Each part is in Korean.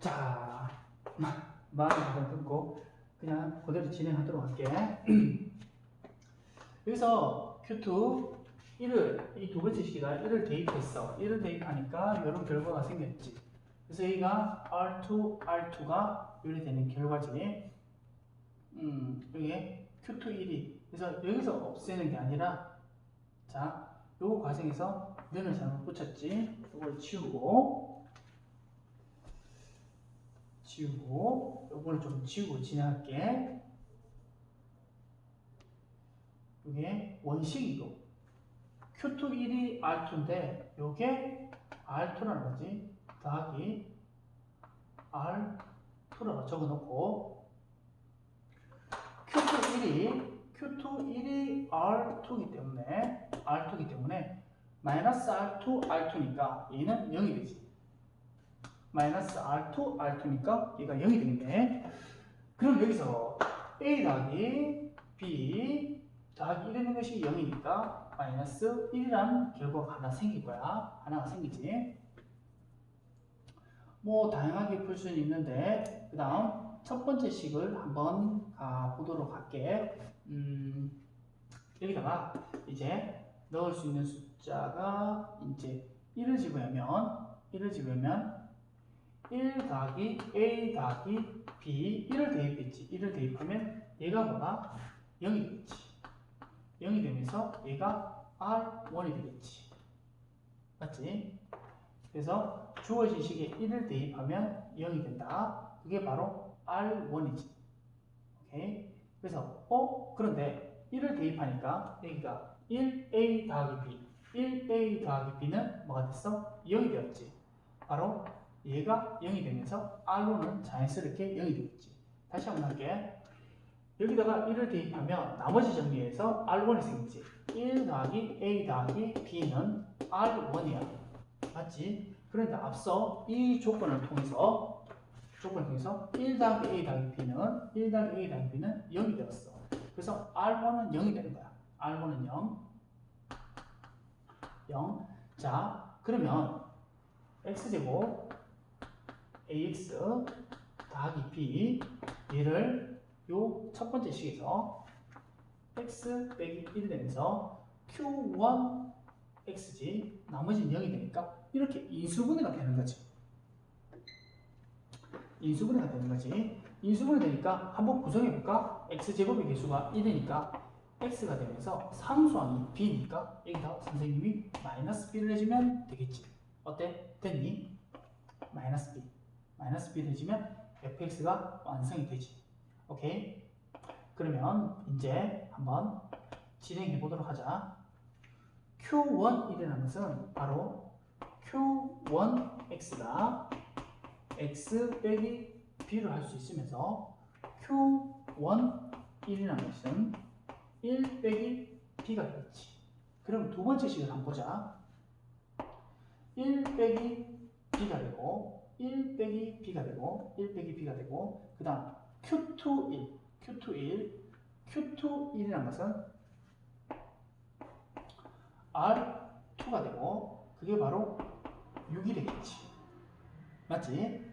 자, 말을 잠깐 듣고 그냥 그대로 진행하도록 할게. 여기서 Q2 1을 이 두 번째 시기가 1을 대입했어. 1을 대입하니까 이런 결과가 생겼지. 그래서 여기가 R2, R2가 요리되는 결과지. 여기에 Q2 1이 그래서 여기서 없애는 게 아니라 자, 요 과정에서 면을 잘못 붙였지. 이걸 지우고 요거를 좀 지우고 진행할게. 이게 원식이고 Q2 1이 R2인데 요게 R2라는 거지. 더하기 R2라고 적어놓고 Q2 1이 R2이기 때문에 마이너스 R2, R2니까 얘는 0이 되지. 마이너스 R2, R2니까 얘가 0이 되겠네. 그럼 여기서 A 더하기 B 더하기 1이라는 것이 0이니까 마이너스 1이라는 결과가 하나 생길 거야. 하나가 생기지. 뭐 다양하게 풀 수는 있는데 그 다음 첫 번째 식을 한번 가보도록 할게. 여기다가 이제 넣을 수 있는 숫자가 이제 1을 집으면 1 더하기 A 더하기 B 1을 대입했지. 1을 대입하면 얘가 뭐가? 0이 되겠지. 0이 되면서 얘가 R1이 되겠지. 맞지? 그래서 주어진 식에 1을 대입하면 0이 된다. 그게 바로 R1이지. 오케이? 그래서 그런데 1을 대입하니까 여기가 1A 더하기 B 1A 더하기 B는 뭐가 됐어? 0이 되었지. 바로 얘가 0이 되면서 R로는 자연스럽게 0이 되겠지. 다시 한번 할게. 여기다가 1을 대입하면 나머지 정리에서 R1이 생기지. 1 더하기 A 더하기 B는 R1이야. 맞지? 그런데 앞서 이 조건을 통해서 1 더하기 A 더하기 B는 1 더하기 A 더하기 B는 0이 되었어. 그래서 R1은 0이 되는 거야. R1은 0. 자, 그러면 X제곱 AX 더하기 B 얘를 요 첫 번째 식에서 X 빼기 1 되면서 Q1 X지 나머지는 0이 되니까 이렇게 인수분해가 되는 거지. 인수분해 되니까 한번 구성해볼까? X제곱의 개수가 1이니까 X가 되면서 상수항이 B니까 여기다 선생님이 마이너스 B를 해주면 되겠지. 어때? 됐니? 마이너스 B를 해주면 fx가 완성이 되지. 오케이? 그러면 이제 한번 진행해 보도록 하자. Q1이라는 것은 바로 Q1x가 x 빼기 b를 할 수 있으면서 Q1이라는 것은 1 빼기 b가 되겠지. 그럼 두 번째 식을 한번 보자. 1 빼기 b가 되고 1 빼기 b가 되고 그 다음 Q2 1이라는 것은 R2가 되고 그게 바로 6이 되겠지. 맞지?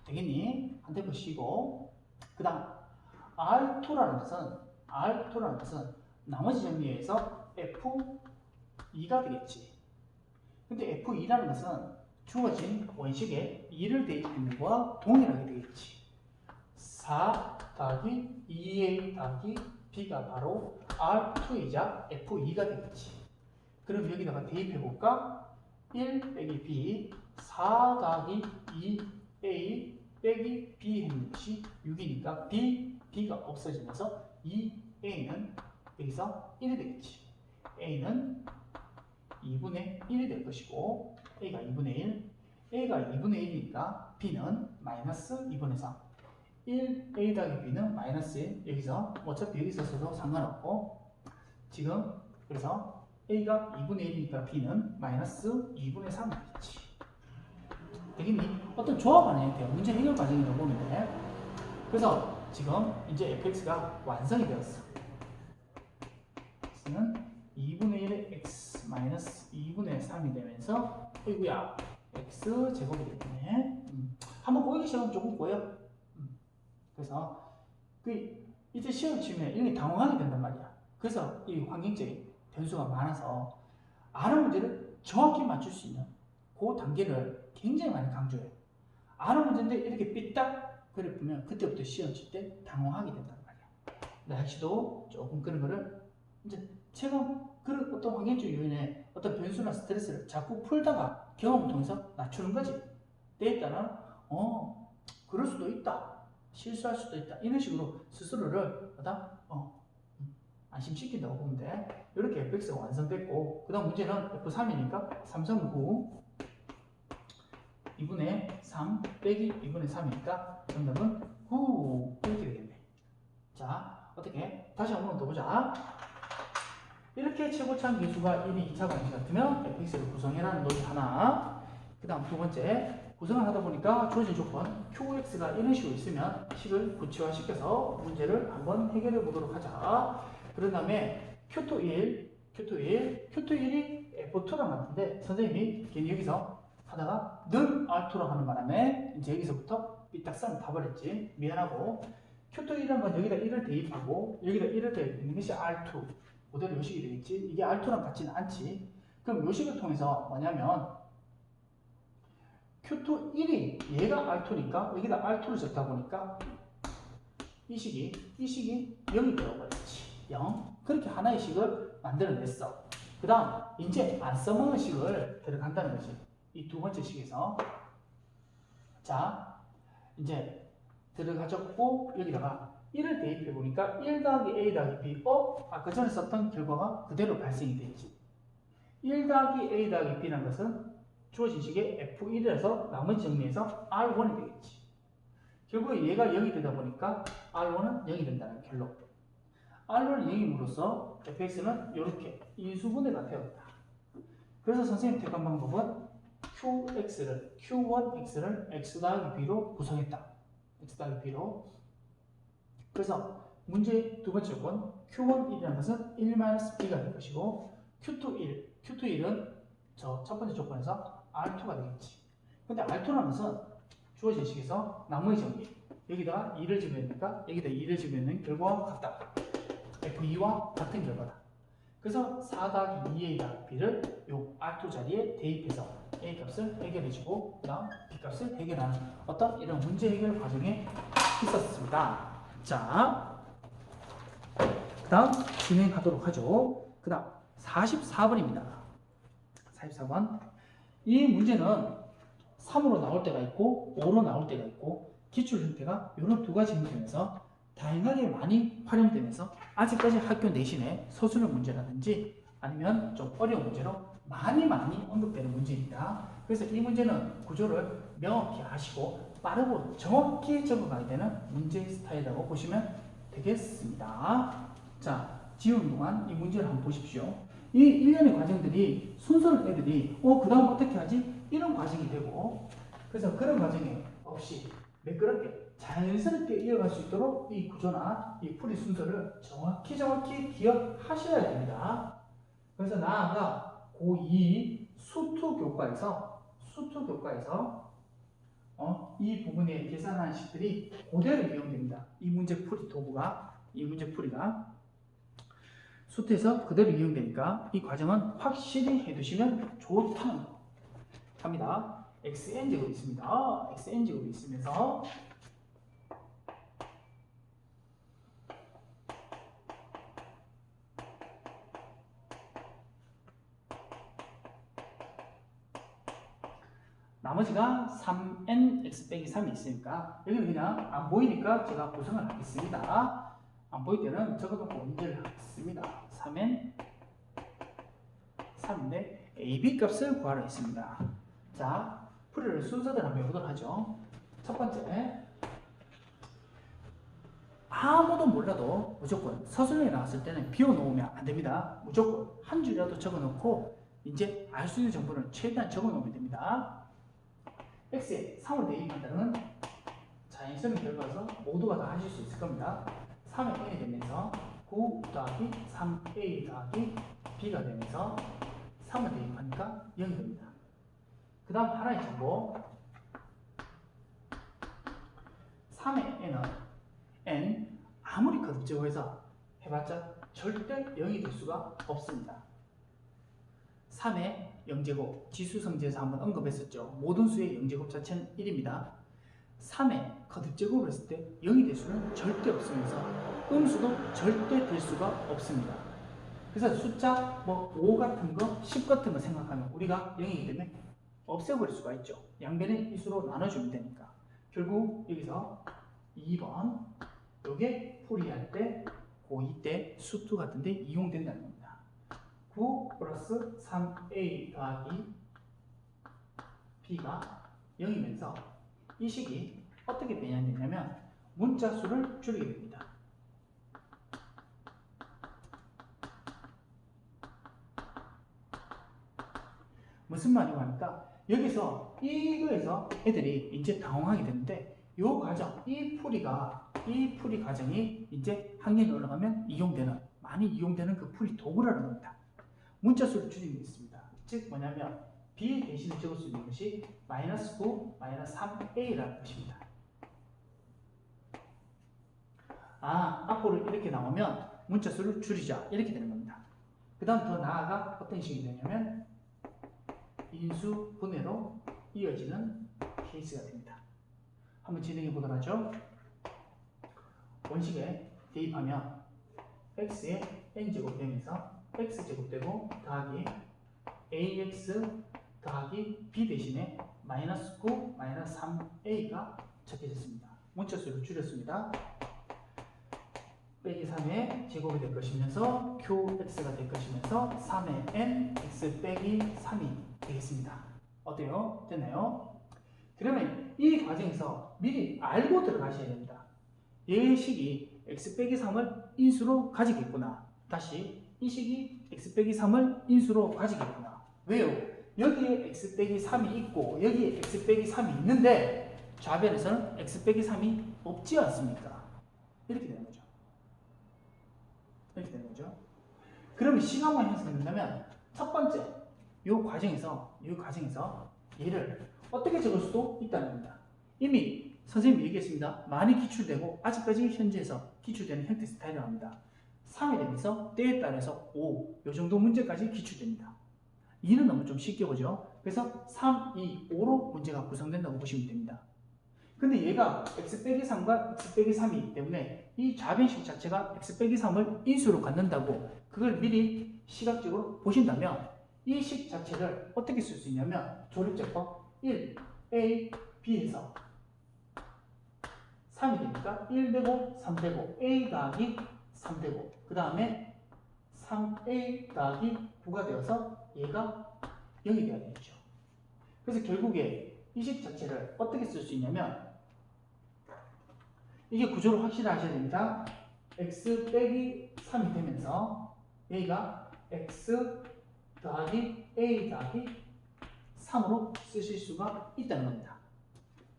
되겠니? 한 템포 쉬고 그 다음 R2라는 것은 나머지 정리에서 F2가 되겠지. 근데 F2라는 것은 주어진 원식에 2를 대입하는 것과 동일하게 되겠지. 4 더하기 2A 더하기 B가 바로 R2이자 F2가 되겠지. 그럼 여기다가 대입해볼까? 1 빼기 B 4 더하기 2A 빼기 B 했는 것이 6이니까 B가 없어지면서 2A는 여기서 1이 되겠지. A는 2분의 1이 될 것이고 A가 2분의 1이니까 B는 마이너스 2분의 3 1A 더하기 B는 마이너스 1 여기서 어차피 여기 있어서도 상관없고 지금 그래서 A가 2분의 1이니까 B는 마이너스 2분의 3이 되겠지. 되겠니? 어떤 조합 안에 돼. 문제 해결 과정이라고 보면 돼. 그래서 지금 이제 fx가 완성이 되었어. x는 2분의 1의 x 마이너스 2분의 3이 되면서 어이구야 x 제곱이 되겠네. 한번 꼬이기 시작하면 조금 꼬여. 그래서 이제 시험 치면 이런 게 당황하게 된단 말이야. 그래서 이 환경적인 변수가 많아서 아는 문제를 정확히 맞출 수 있는 그 단계를 굉장히 많이 강조해요. 아는 문제인데 이렇게 삐딱 그래 보면 그때부터 시험 칠 때 당황하게 된단 말이야. 나 역시도 조금 그런 거를 이제 최근 그런 어떤 환경적 요인에 어떤 변수나 스트레스를 자꾸 풀다가 경험을 통해서 낮추는 거지. 때에 따라 그럴 수도 있다. 실수할 수도 있다. 이런 식으로 스스로를 안심시킨다고 보면 돼. 이렇게 fx가 완성됐고, 그 다음 문제는 f3이니까 3, 3, 9 2분의 3 빼기 2분의 3이니까 정답은 9 이렇게 되겠네. 자, 어떻게? 다시 한 번 더 보자. 이렇게 최고차항 계수가 1이 2차 관계 같으면 fx를 구성해라는 논리 하나. 그 다음 두 번째, 구성을 하다 보니까 주어진 조건 qx가 이런 식으로 있으면 식을 구체화시켜서 문제를 한번 해결해 보도록 하자. 그런 다음에 Q2이 F2랑 같은데 선생님이 괜히 여기서 하다가 늘 R2랑 하는 바람에 이제 여기서부터 삐딱선을 타버렸지. 미안하고 Q2이라는 건 여기다 1을 대입하고 여기다 1을 대입하는 것이 R2 그대로 요식이 되겠지. 이게 R2랑 같지는 않지. 그럼 요식을 통해서 뭐냐면 Q2 1이 얘가 R2니까 여기다 R2를 적다 보니까 이 식이 0이 되어버렸지. 0. 그렇게 하나의 식을 만들어냈어. 그 다음 이제 안 써먹는 식을 들어간다는 거지. 이 두 번째 식에서 자 이제 들어가졌고 여기다가 1을 대입해 보니까 1 더하기 a 더하기 b 아까 전에 썼던 결과가 그대로 발생이 되지. 1 더하기 a 더하기 b라는 것은 주어진 식의 f1에서 나머지 정리해서 r1이 되겠지. 결국에 얘가 0이 되다 보니까 r1은 0이 된다는 결론. r1은 0임으로써 fx는 이렇게 인수분해가 되었다. 그래서 선생님 택한 방법은 q1x를 x 더하기 b로 구성했다. x 더하기 b로. 그래서 문제의 두 번째 조건 q1이라는 것은 1-b가 될 것이고 q2은 저 첫 번째 조건에서 r2가 되겠지. 근데 r2라는 것은 주어진 식에서 나머지 정리 여기다가 2를 집어넣으니까 여기다 2를 집어넣는 결과와 같다. f2와 같은 결과다. 그래서 4 더하기 2a 더하기 b를 요 r2 자리에 대입해서 a 값을 해결해주고 그 다음 b 값을 해결하는 어떤 이런 문제 해결 과정에 있었습니다. 자, 그 다음 진행하도록 하죠. 그 다음 44번입니다. 44번. 이 문제는 3으로 나올 때가 있고 5로 나올 때가 있고 기출 형태가 이런 두 가지 형태면서 다양하게 많이 활용되면서 아직까지 학교 내신에 서술형 문제라든지 아니면 좀 어려운 문제로 많이 언급되는 문제입니다. 그래서 이 문제는 구조를 명확히 하시고 빠르고 정확히 적어가야 되는 문제 스타일이라고 보시면 되겠습니다. 자, 지우는 동안 이 문제를 한번 보십시오. 이 일련의 과정들이 순서를 애들이 그 다음 어떻게 하지? 이런 과정이 되고 그래서 그런 과정에 없이 매끄럽게 자연스럽게 이어갈 수 있도록 이 구조나 이 풀이 순서를 정확히 기억하셔야 됩니다. 그래서 나아가 고2 수투 교과에서 이 부분의 계산하는 식들이 그대로 이용됩니다. 이 문제 풀이가 수트에서 그대로 이용되니까 이 과정은 확실히 해두시면 좋다는 거. 갑니다. xn제곱이 있습니다. xn제곱이 있으면서 나머지가 3nx 빼기 3이 있으니까 여기는 그냥 안 보이니까 제가 구성을 하겠습니다. 안 보일 때는 적어놓고 문제를 하겠습니다. 3n 3인데 ab 값을 구하라 했습니다. 자, 풀이를 순서대로 한번 해보도록 하죠. 첫 번째, 아무도 몰라도 무조건 서술형에 나왔을 때는 비워놓으면 안 됩니다. 무조건 한 줄이라도 적어놓고 이제 알 수 있는 정보를 최대한 적어놓으면 됩니다. x에 3을 대입한다는 자연스러운 결과라서 모두가 다 하실 수 있을 겁니다. 3의 n이 되면서 9 더하기 3a 더하기 b가 되면서 3을 대입하니까 0이 됩니다. 그 그 다음 하나의 정보. 3의 n 아무리 거듭제곱해서 해봤자 절대 0이 될 수가 없습니다. 3의 0제곱, 지수성제에서 한번 언급했었죠. 모든 수의 0제곱 자체는 1입니다. 3의 거듭제곱을 했을 때 0이 될 수는 절대 없으면서 음수도 절대 될 수가 없습니다. 그래서 숫자 뭐 5 같은 거, 10 같은 거 생각하면 우리가 0이기 때문에 없애버릴 수가 있죠. 양변의 이수로 나눠주면 되니까. 결국 여기서 2번 요게 풀이할 때 고2 때 수투 같은데 이용된다는 겁니다. 9 플러스 3a 더하기 b가 0이면서 이 식이 어떻게 변형되냐면 문자 수를 줄이게 됩니다. 무슨 말이고 하니까 여기서 이거에서 애들이 이제 당황하게 되는데 요 과정, 이 풀이 과정이 이제 학년이 올라가면 많이 이용되는 그 풀이 도구라는 겁니다. 문자 수를 줄이게 있습니다. 즉 뭐냐면 b 대신에 적을 수 있는 것이 마이너스 9, 마이너스 3a라는 것입니다. 앞으로 이렇게 나오면 문자 수를 줄이자 이렇게 되는 겁니다. 그 다음 더 나아가 어떤 식이 되냐면 인수 분해로 이어지는 케이스가 됩니다. 한번 진행해 보도록 하죠. 원식에 대입하면 x의 n제곱 되면서 x제곱 되고 더하기 ax 더하기 b 대신에 마이너스 9, 마이너스 3a가 적혀졌습니다. 문자수를 줄였습니다. 빼기 3의 제곱이 될 것이면서 qx가 될 것이면서 3의 n x 빼기 3이 되겠습니다. 어때요? 됐나요? 그러면 이 과정에서 미리 알고 들어가셔야 됩니다. 이 식이 x 빼기 3을 인수로 가지겠구나. 다시 이 식이 x 빼기 3을 인수로 가지겠구나. 왜요? 여기에 x 빼기 3이 있고 여기에 x 빼기 3이 있는데 좌변에서는 x 빼기 3이 없지 않습니까? 이렇게 되는 거죠. 이렇게 되는 거죠. 그러면 시간만 형성된다면 첫 번째 이 과정에서 얘를 어떻게 적을 수도 있다는 겁니다. 이미 선생님이 얘기했습니다. 많이 기출되고 아직까지 현재에서 기출되는 형태 스타일이라고 합니다. 3에 대해서 때에 따라서 5, 이 정도 문제까지 기출됩니다. 2는 너무 좀 쉽게 보죠. 그래서 3, 2, 5로 문제가 구성된다고 보시면 됩니다. 근데 얘가 x 빼기 3과 x 빼기 3이기 때문에 이 좌변식 자체가 x 빼기 3을 인수로 갖는다고 그걸 미리 시각적으로 보신다면 이 식 자체를 어떻게 쓸 수 있냐면 조립제법 1, a, b에서 3이 되니까 1 되고 3 되고 a 더하기 3 되고 그 다음에 3a 더하기 9가 되어서 얘가 0이 되어야 되죠. 그래서 결국에 이 식 자체를 어떻게 쓸 수 있냐면 이게 구조를 확실히 하셔야 됩니다. x 빼기 3이 되면서 여기가 x 더하기 a 더하기 3으로 쓰실 수가 있다는 겁니다.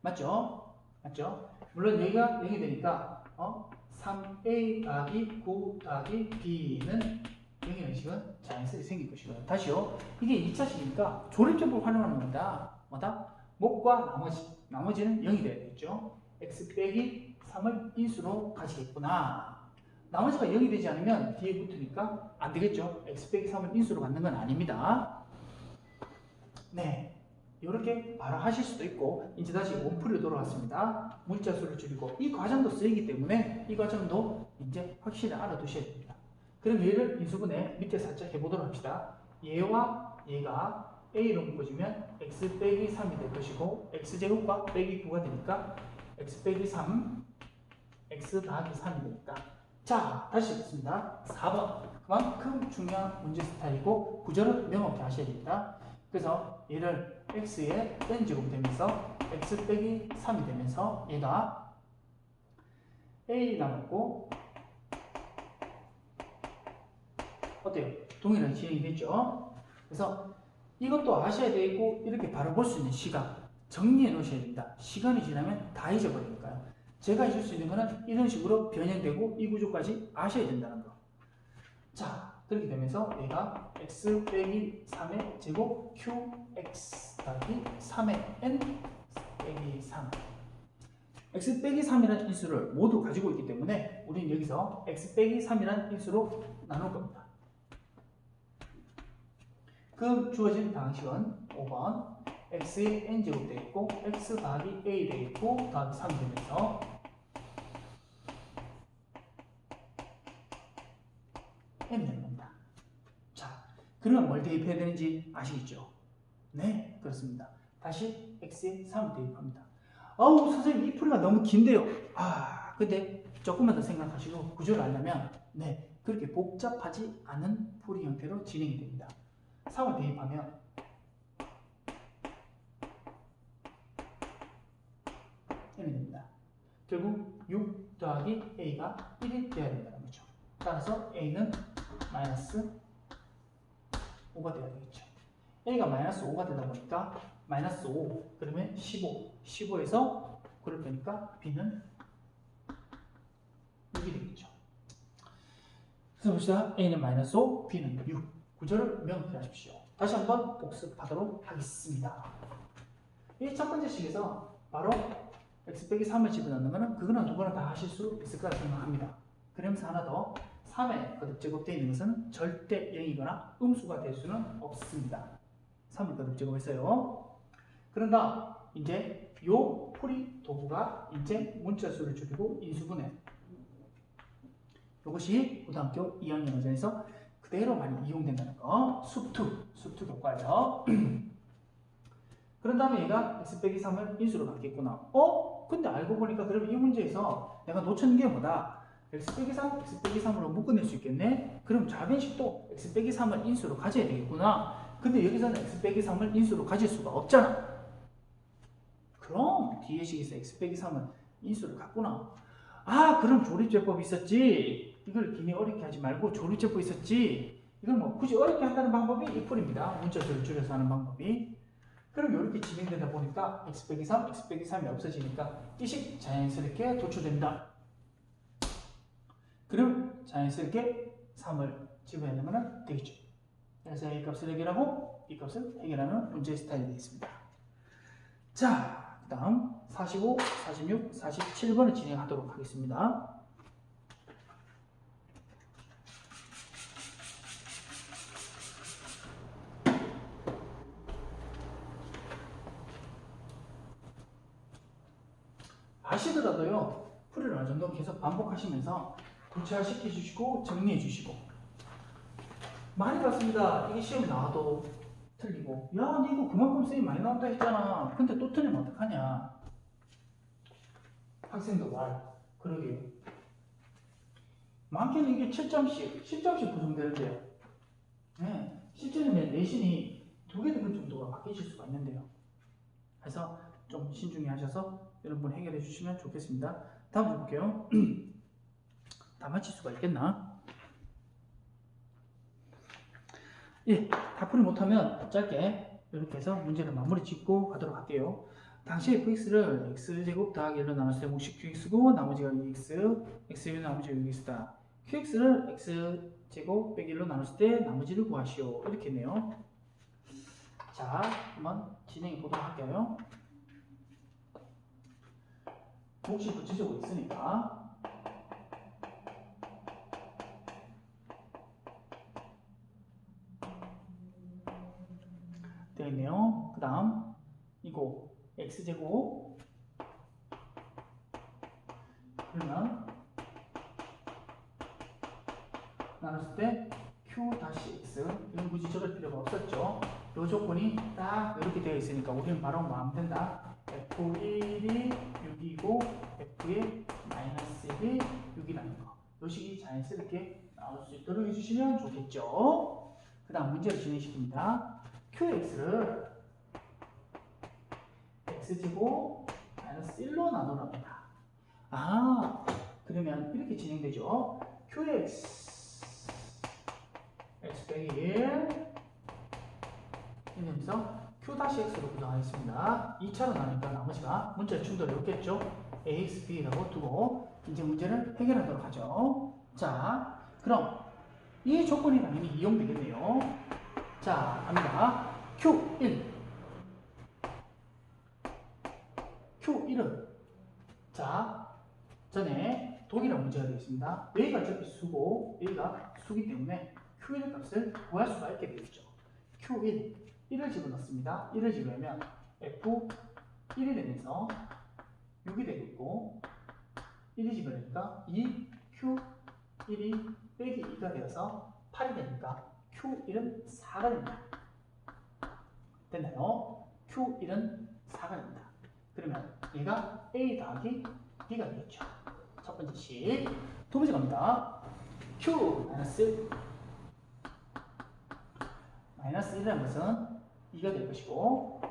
맞죠? 맞죠? 물론 여기가 0이 되니까 3a 더하기 9 더하기 b는 0이라는 식은 자연스레 생길 것이고요. 다시요. 이게 2차식이니까 조립제법을 활용하는 겁니다. 뭐다? 목과 나머지는 0이 돼야 되겠죠. x 빼기 3을 인수로 가지겠구나. 나머지가 0이 되지 않으면 뒤에 붙으니까 안 되겠죠. x 빼기 3을 인수로 갖는 건 아닙니다. 네. 이렇게 바로 하실 수도 있고 이제 다시 원풀이로 돌아왔습니다. 문자 수를 줄이고 이 과정도 쓰이기 때문에 이 과정도 이제 확실히 알아두셔야 됩니다. 그럼 얘를 인수분해 밑에 살짝 해보도록 합시다. 얘와 얘가 a로 묶어주면 x 빼기 3이 될 것이고 x제곱과 빼기 9가 되니까 x 빼기 3 x 더하기 3이 되니까 자 다시 읽겠습니다. 4번 그만큼 중요한 문제 스타일이고 구절은 명확히 하셔야 됩니다. 그래서 얘를 x의 n제곱 되면서 x 빼기 3이 되면서 얘가 a 남았고 어때요? 동일한 진행이 됐죠? 그래서 이것도 아셔야 되고 이렇게 바로 볼 수 있는 시각 정리해 놓으셔야 됩니다. 시간이 지나면 다 잊어버리니까요. 제가 해줄 수 있는 거는 이런 식으로 변형되고 이 구조까지 아셔야 된다는 거. 자, 그렇게 되면서 얘가 x 빼기 3의 제곱 qx 더하기 3의 n 빼기 3 x 빼기 3이라는 인수를 모두 가지고 있기 때문에 우리는 여기서 x 빼기 3이라는 인수로 나눌 겁니다. 그 주어진 방식은 5번 x의 n제곱 되겠고 x 더하기 a 되겠고 더하기 3이 되면서 n이 되는 겁니다. 자, 그러면 뭘 대입해야 되는지 아시겠죠? 네, 그렇습니다. 다시 x에 3을 대입합니다. 아우, 선생님 이 풀이가 너무 긴데요. 근데 조금만 더 생각하시고 구조를 알려면 네, 그렇게 복잡하지 않은 풀이 형태로 진행이 됩니다. 3을 대입하면 n이 됩니다. 결국 6 더하기 a가 1이 되어야 된다는 거죠. 따라서 a는 마이너스 5가 되어야 되겠죠. a가 마이너스 5가 되다 보니까 마이너스 5 그러면 15에서 그럴 거니까 b는 6이 되겠죠. 그래서 봅시다. a는 마이너스 5, b는 6. 구조를 명확히 하십시오. 다시 한번 복습하도록 하겠습니다. 이 첫 번째 식에서 바로 x 빼기 3을 집어넣는 그거는 누구나 다 하실 수 있을 거라 생각합니다. 그러면서 하나 더 3의 거듭제곱되어 있는 것은 절대 0이거나 음수가 될 수는 없습니다. 3을 거듭제곱했어요. 그런다 이제 요 풀이 도구가 이제 문자수를 줄이고 인수분해 이것이 고등학교 2학년 어전에서 그대로 많이 이용된다는 거 수투 교과죠. 그런 다음에 얘가 x 빼기 3을 인수로 갖겠구나. 근데 알고 보니까 그러면 이 문제에서 내가 놓쳤는 게 뭐다? x 빼기 3, x 빼기 3으로 묶어낼 수 있겠네? 그럼 좌변식도 x 빼기 3을 인수로 가져야 되겠구나. 근데 여기서는 x 빼기 3을 인수로 가질 수가 없잖아. 그럼 뒤에 식에서 x 빼기 3은 인수를 갖구나. 그럼 조립제법이 있었지. 이걸 괜히 어렵게 하지 말고 조립제법이 있었지. 이걸 뭐 굳이 어렵게 한다는 방법이 이 풀입니다. 문자수를 줄여서 하는 방법이. 그럼 이렇게 진행되다 보니까 x 빼기 3, x 빼기 3이 없어지니까 이 식 자연스럽게 도출된다. 그럼 자연스럽게 3을 집어넣으면 되겠죠. 그래서 이 값을 해결하고 이 값을 해결하는 문제 스타일이 되겠습니다. 자, 그 다음 45, 46, 47번을 진행하도록 하겠습니다. 아시더라도요, 풀이를 어느 정도 계속 반복하시면서 도착시켜 주시고 정리해 주시고 많이 봤습니다. 이게 시험에 나와도 틀리고 야, 니 이거 그만큼 쌤이 많이 나온다 했잖아. 근데 또 틀리면 어떡하냐. 학생도 말 그러게요. 많게는 이게 7점씩 10점씩 구성되는데요. 네, 실제는 내신이 2개 되는 정도가 바뀌실 수가 있는데요. 그래서 좀 신중히 하셔서 여러분 해결해 주시면 좋겠습니다. 다음 주 볼게요. 다 맞힐 수가 있겠나? 예, 다 풀이 못하면 짧게 이렇게 해서 문제를 마무리 짓고 가도록 할게요. 당시 fx를 x제곱 더하기 1로 나눴을 때 몫이 qx고 나머지가 2x, x제곱 나머지가 6x다. qx를 x제곱 빼기 1로 나눴을 때 나머지를 구하시오. 이렇게 했네요. 자, 한번 진행해 보도록 할게요. 몫이 구체적으로 있으니까 되겠네요. 그 다음 이거 x제곱 그러면 나눴을 때 q-x 이건 굳이 적을 필요가 없었죠. 이 조건이 딱 이렇게 되어 있으니까 우리는 바로 뭐 하면 된다. f1이 6이고 f의 마이너스 1이 6이라는 거. 이 식이 자연스럽게 나올 수 있도록 해주시면 좋겠죠. 그 다음 문제를 진행시킵니다. qx를 x제곱 마이너스 1로 나누랍니다. 그러면 이렇게 진행되죠. qx x 빼기 1 이러면서 q-x로 구성하겠습니다. 2차로 나누니까 나머지가 문자 충돌이 없겠죠. ax, b라고 두고 이제 문제를 해결하도록 하죠. 자, 그럼 이 조건이 당연히 이용되겠네요. 자, 갑니다. Q1. Q1은 자, 전에 동일한 문제가 되겠습니다. 여기가 어차피 수고, 여기가 수기 때문에 Q1 값을 구할 수가 있게 되겠죠. Q1, 1을 집어넣습니다. 1을 집어넣으면 F1이 되면서 6이 되겠고, 1이 집어넣으니까 2, Q1이 빼기 2가 되어서 8이 되니까 Q1은 4가 됩니다. 됐나요? Q1은 4가 됩니다. 그러면 얘가 A 더하기 B가 되겠죠. 첫 번째 식. 두 번째 갑니다. Q 마이너스 1이라는 것은 2가 될 것이고,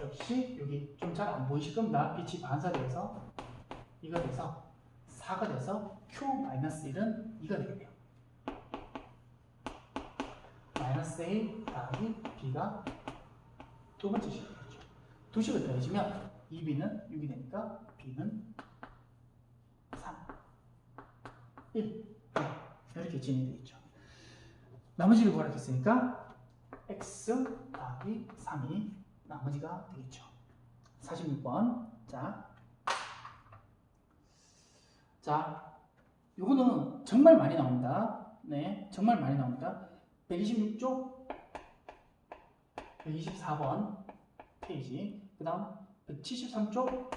역시 여기 좀 잘 안 보이실 겁니다. 빛이 반사되어서 2가 돼서 4가 돼서 Q-1은 2가 되겠네요. 마이너스 A 더하기 B가 두 번째 식이 되겠죠. 두 식을 더해주면 2B는 6이 되니까 B는 3, 1 이렇게 진행이 되겠죠. 나머지를 구하겠으니까 X 더하기 3이 나머지가 되겠죠. 46번. 자, 요거는 정말 많이 나옵니다. 네, 정말 많이 나옵니다. 126쪽, 124번 페이지, 그 다음 173쪽,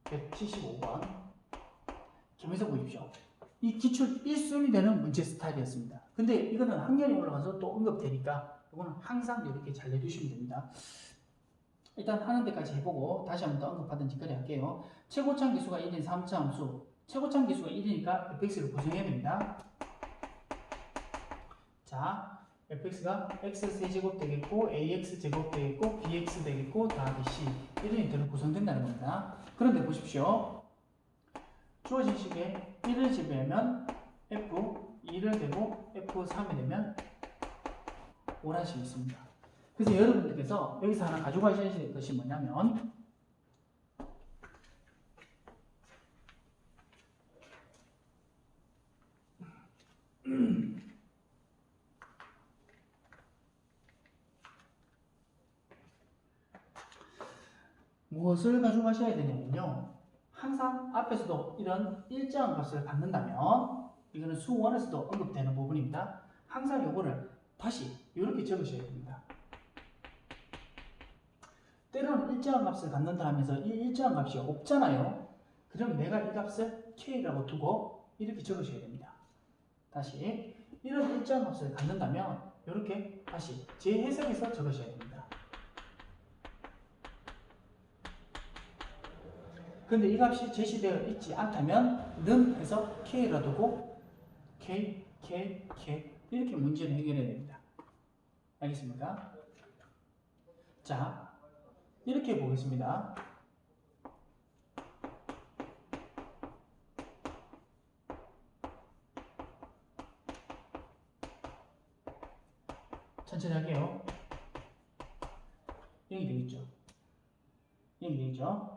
175번. 계면서 보십시오. 이 기출 1순위 되는 문제 스타일이었습니다. 근데 이거는 학년이 올라가서 또 언급되니까 이거는 항상 이렇게 잘 내주시면 됩니다. 일단 하는 데까지 해보고 다시 한번 더 언급하던 짓거리 할게요. 최고참 기수가 1인 3차 함수. 최고참 기수가 1이니까 fx를 구성해야 됩니다. 자, fx가 x3제곱 되겠고 ax제곱 되겠고 bx 되겠고 더하기 c 이런 형태로 구성된다는 겁니다. 그런데 보십시오. 주어진 식에 1을 집으면 f2를 되고 f3이 되면 5라는 식이 있습니다. 그래서 여러분들께서 여기서 하나 가져가셔야 될 것이 뭐냐면 무엇을 가져가셔야 되냐면요. 항상 앞에서도 이런 일정한 값을 갖는다면 이거는 수원에서도 언급되는 부분입니다. 항상 요거를 다시 이렇게 적으셔야 됩니다. 때로는 일정한 값을 갖는다 하면서 이 일정한 값이 없잖아요. 그럼 내가 이 값을 K라고 두고 이렇게 적으셔야 됩니다. 다시 이런 일정한 값을 갖는다면 이렇게 다시 재해석해서 적으셔야 됩니다. 근데 이 값이 제시되어 있지 않다면 는 해서 K라 두고 K 이렇게 문제를 해결해야 됩니다. 알겠습니까? 자, 이렇게 보겠습니다. 천천히 할게요. 0이 되겠죠? 0이 되겠죠?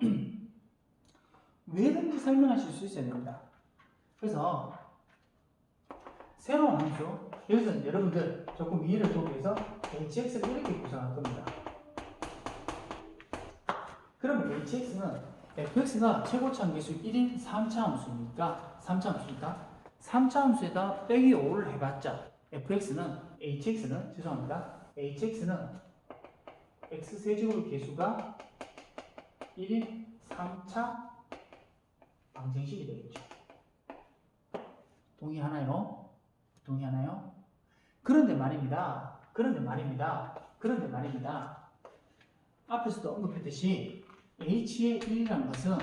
왜든지 설명하실 수 있어야 됩니다. 그래서 새로운 함수, 여기서 여러분들 조금 이해를 돕기 위해서 hx를 이렇게 구성할 겁니다. 그러면 hx는 fx가 최고참 계수 1인 3차 함수니까 3차 함수에다 빼기 5를 해봤자 hx는 x세제곱 계수가 1인 3차 방정식이 되겠죠. 동의하나요? 그런데 말입니다. 앞에서도 언급했듯이 h의 1이라는 것은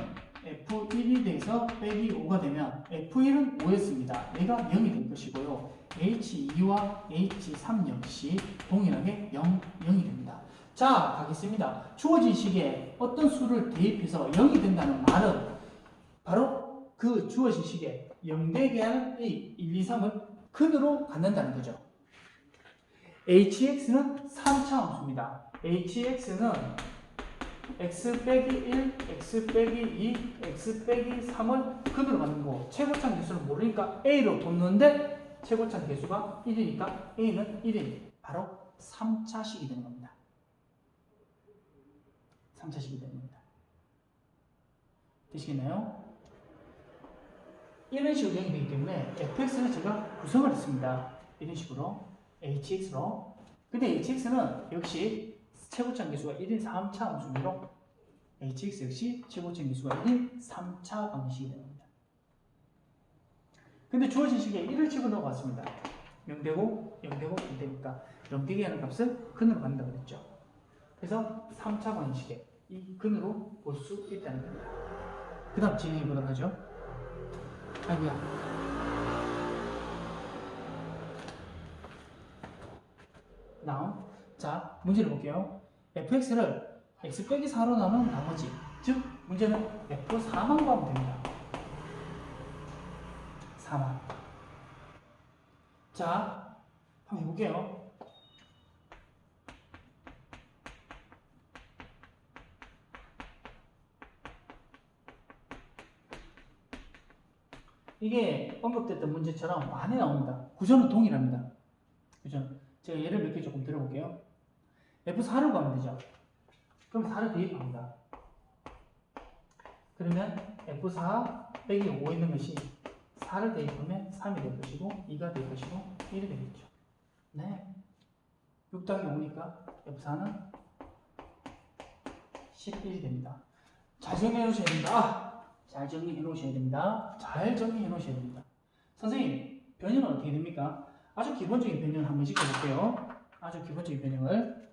f1이 돼서 빼기 5가 되면 f1은 5였습니다. 얘가 0이 될 것이고요. h2와 h3 역시 동일하게 0이 됩니다. 자, 가겠습니다. 주어진 식에 어떤 수를 대입해서 0이 된다는 말은 바로 그 주어진 식에 0되게 하는 이 1, 2, 3을 근으로 갖는다는 거죠. hx는 3차 함수입니다. hx는 x 빼기 1, x 빼기 2, x 빼기 3을 근으로 갖는 거. 최고차 개수를 모르니까 a로 뒀는데 최고차 개수가 1이니까 a는 1이니 바로 3차식이 되는 겁니다. 3차식이 되는 겁니다. 되시겠나요? 이런 식으로 연결되기 때문에 fx는 제가 구성을 했습니다. 이런 식으로 hx로. 근데 hx는 역시 최고차 계수가 1인 3차 함수로 hx 역시 최고차 계수가 1인 3차 방식이 됩니다. 근데 주어진 식에 1을 집어넣어 봤습니다. 0되고 0되고 1되니까 0되게 하는 값을 근으로 갖는다고 그랬죠. 그래서 3차 방식에 이 근으로 볼 수 있다는 겁니다. 그 다음 진행해 보도록 하죠. 아이고야. 다음, 자, 문제를 볼게요. fx를 x 빼기 4로 나눈 나머지, 즉 문제는 f4만 구하면 됩니다. 4만. 자, 한번 해볼게요. 이게 언급됐던 문제처럼 많이 나옵니다. 구조는 동일합니다. 그죠? 제가 예를 몇 개 조금 들어볼게요. F4를 구하면 되죠. 그럼 4를 대입합니다. 그러면 F4 빼기 5 있는 것이 4를 대입하면 3이 될 것이고 2가 될 것이고 1이 되겠죠. 네. 6 더하기 5니까 F4는 11이 됩니다. 잘 정리해 놓으셔야 됩니다. 잘 정리해 놓으셔야 됩니다. 잘 정리해 놓으셔야 됩니다. 선생님, 변형은 어떻게 됩니까? 아주 기본적인 변형을 한번 시켜볼게요. 아주 기본적인 변형을.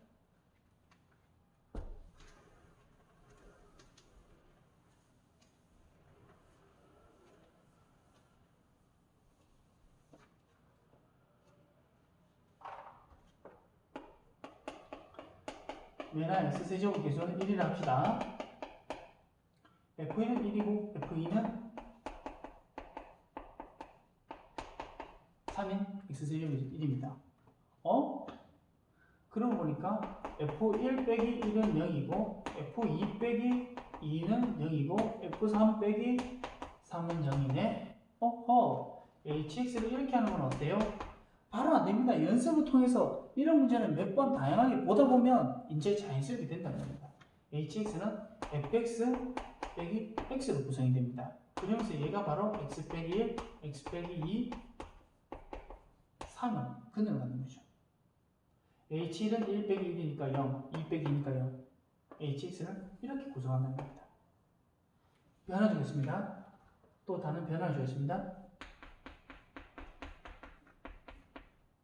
얘는 x세제곱 계수는 1이라 합시다. f1은 1이고 f2는 3인 x제곱이 1입니다. 그러고 보니까 f1 빼기 1은 0이고 f2 빼기 2는 0이고 f3 빼기 3은 0이네. hx를 이렇게 하는 건 어때요? 바로 안 됩니다. 연습을 통해서 이런 문제는 몇 번 다양하게 보다 보면 이제 자연스럽게 된다는 겁니다. hx는 fx 빼기 x로 구성이 됩니다. 그러면서 얘가 바로 x 빼기 1, x 빼기 2, 3은 근으로 갖는 거죠. h1은 1 빼기 1이니까 0, 2 빼기 2니까 0. hx는 이렇게 구성한다는 겁니다. 변화 주겠습니다. 또 다른 변화 주겠습니다.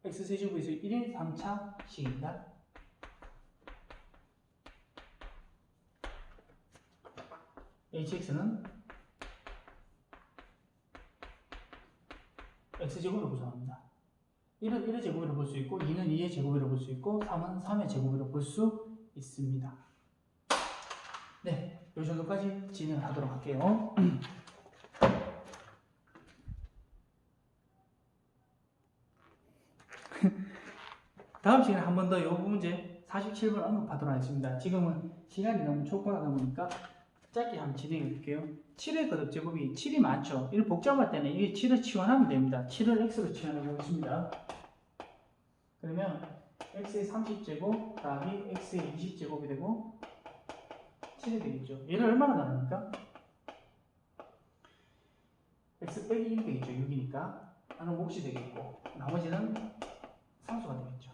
x세제곱에서 1인 3차 식입니다. hx는 x제곱으로 구성합니다. 1은 1의 제곱으로 볼 수 있고 2는 2의 제곱으로 볼 수 있고 3은 3의 제곱으로 볼 수 있습니다. 네, 이 정도까지 진행하도록 할게요. 다음 시간에 한 번 더 이 문제 47번 언급하도록 하겠습니다. 지금은 시간이 너무 촉박하다 보니까 짧게 한번 진행해 볼게요. 7의 거듭제곱이 7이 많죠. 이를 복잡할 때는 이게 7을 치환하면 됩니다. 7을 x로 치환해 보겠습니다. 그러면 x의 30제곱 더하기 x의 20제곱이 되고 7이 되겠죠. 얘를 얼마나 나눕니까? x 빼기 1이 되겠죠. 6이니까 하나는 몫이 되겠고 나머지는 상수가 되겠죠.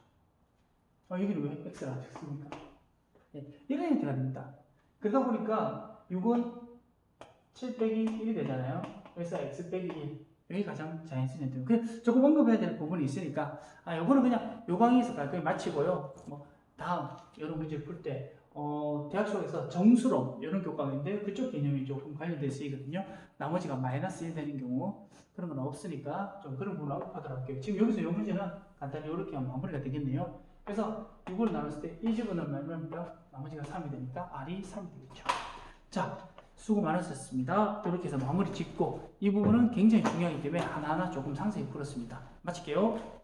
여기는 왜 x를 안 썼습니까? 네, 이런 형태가 됩니다. 그러다 보니까 6은 7 빼기 1이 되잖아요. 그래서 x 빼기 1. 여기 가장 자연스러운 형태. 조금 언급해야 될 부분이 있으니까, 요거는 그냥 요 강의에서 깔끔히 마치고요. 다음, 이런 문제 풀 때, 대학 속에서 정수로, 이런 교과인데, 그쪽 개념이 조금 관련돼 쓰이거든요. 나머지가 마이너스 1 되는 경우, 그런 건 없으니까, 좀 그런 부분을 언급하도록 할게요. 지금 여기서 이 문제는 간단히 이렇게 하면 마무리가 되겠네요. 그래서 6을 나눴을 때 1집어넣으면 나머지가 3이 되니까 R이 3이 되겠죠. 자, 수고 많으셨습니다. 이렇게 해서 마무리 짓고 이 부분은 굉장히 중요하기 때문에 하나하나 조금 상세히 풀었습니다. 마칠게요.